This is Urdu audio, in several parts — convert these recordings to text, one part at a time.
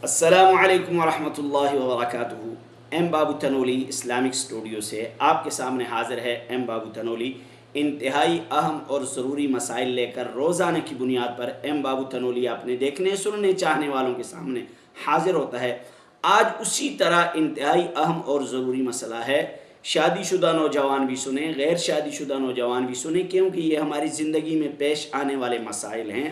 السلام علیکم ورحمۃ اللہ وبرکاتہ۔ ایم بابو تنولی اسلامک اسٹوڈیو سے آپ کے سامنے حاضر ہے ایم بابو تنولی، انتہائی اہم اور ضروری مسائل لے کر روزانہ کی بنیاد پر ایم بابو تنولی اپنے دیکھنے سننے چاہنے والوں کے سامنے حاضر ہوتا ہے۔ آج اسی طرح انتہائی اہم اور ضروری مسئلہ ہے، شادی شدہ نوجوان بھی سنیں، غیر شادی شدہ نوجوان بھی سنیں، کیونکہ یہ ہماری زندگی میں پیش آنے والے مسائل ہیں۔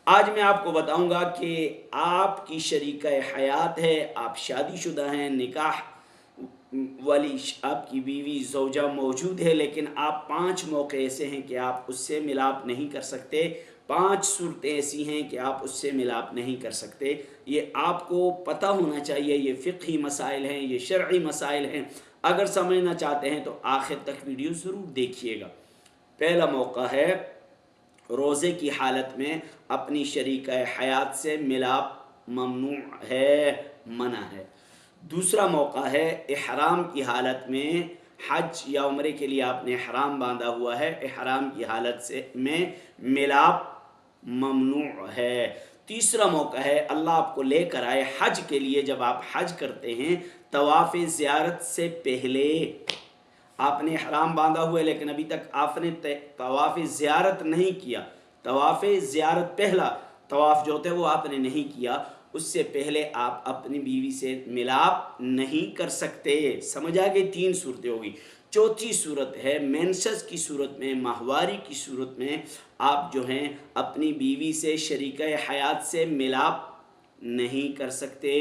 آج میں آپ کو بتاؤں گا کہ آپ کی شریکہ حیات ہے، آپ شادی شدہ ہیں، نکاح والی آپ کی بیوی زوجہ موجود ہے، لیکن آپ 5 موقع ایسے ہیں کہ آپ اس سے ملاپ نہیں کر سکتے، 5 صورتیں ایسی ہیں کہ آپ اس سے ملاپ نہیں کر سکتے۔ یہ آپ کو پتہ ہونا چاہیے، یہ فقہی مسائل ہیں، یہ شرعی مسائل ہیں۔ اگر سمجھنا چاہتے ہیں تو آخر تک ویڈیو ضرور دیکھیے گا۔ پہلا موقع ہے، روزے کی حالت میں اپنی شریکہ حیات سے ملاپ ممنوع ہے، منع ہے۔ دوسرا موقع ہے، احرام کی حالت میں، حج یا عمرے کے لیے آپ نے احرام باندھا ہوا ہے، احرام کی حالت میں ملاپ ممنوع ہے۔ تیسرا موقع ہے، اللہ آپ کو لے کر آئے حج کے لیے، جب آپ حج کرتے ہیں طواف زیارت سے پہلے، آپ نے احرام باندھا ہوا ہے لیکن ابھی تک آپ نے طواف زیارت نہیں کیا، طواف زیارت پہلا طواف جو ہوتا ہے وہ آپ نے نہیں کیا، اس سے پہلے آپ اپنی بیوی سے ملاپ نہیں کر سکتے۔ سمجھ آگئی؟ 3 صورتیں ہوگی۔ چوتھی صورت ہے، مینسس کی صورت میں، ماہواری کی صورت میں آپ جو ہیں اپنی بیوی سے شریکہ حیات سے ملاپ نہیں کر سکتے۔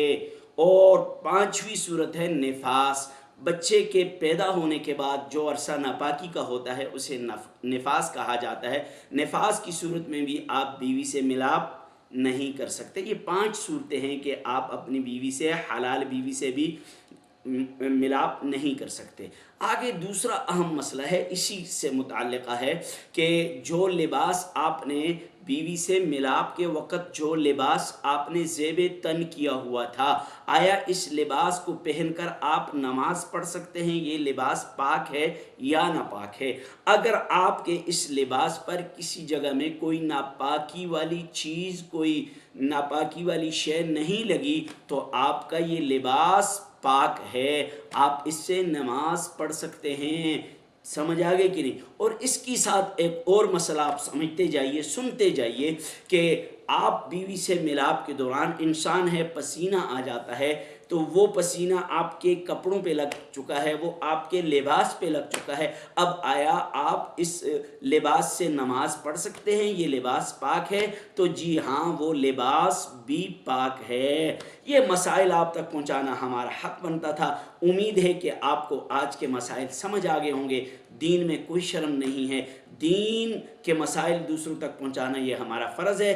اور 5ویں صورت ہے نفاس، بچے کے پیدا ہونے کے بعد جو عرصہ ناپاکی کا ہوتا ہے اسے نفاس کہا جاتا ہے۔ نفاس کی صورت میں بھی آپ بیوی سے ملاپ نہیں کر سکتے۔ یہ 5 صورتیں ہیں کہ آپ اپنی بیوی سے، حلال بیوی سے بھی ملاپ نہیں کر سکتے۔ آگے دوسرا اہم مسئلہ ہے، اسی سے متعلقہ ہے کہ جو لباس آپ نے بیوی سے ملاپ کے وقت جو لباس آپ نے زیب تن کیا ہوا تھا، آیا اس لباس کو پہن کر آپ نماز پڑھ سکتے ہیں؟ یہ لباس پاک ہے یا ناپاک ہے؟ اگر آپ کے اس لباس پر کسی جگہ میں کوئی ناپاکی والی چیز، کوئی ناپاکی والی شے نہیں لگی تو آپ کا یہ لباس پاک ہے، آپ اس سے نماز پڑھ سکتے ہیں۔ سمجھ آگے کہ نہیں؟ اور اس کی ساتھ ایک اور مسئلہ آپ سمجھتے جائیے، سنتے جائیے کہ آپ بیوی سے ملاپ کے دوران، انسان ہے پسینہ آ جاتا ہے تو وہ پسینہ آپ کے کپڑوں پہ لگ چکا ہے، وہ آپ کے لباس پہ لگ چکا ہے، اب آیا آپ اس لباس سے نماز پڑھ سکتے ہیں؟ یہ لباس پاک ہے؟ تو جی ہاں، وہ لباس بھی پاک ہے۔ یہ مسائل آپ تک پہنچانا ہمارا حق بنتا تھا۔ امید ہے کہ آپ کو آج کے مسائل سمجھ آگے ہوں گے۔ دین میں کوئی شرم نہیں ہے، دین کے مسائل دوسروں تک پہنچانا یہ ہمارا فرض ہے۔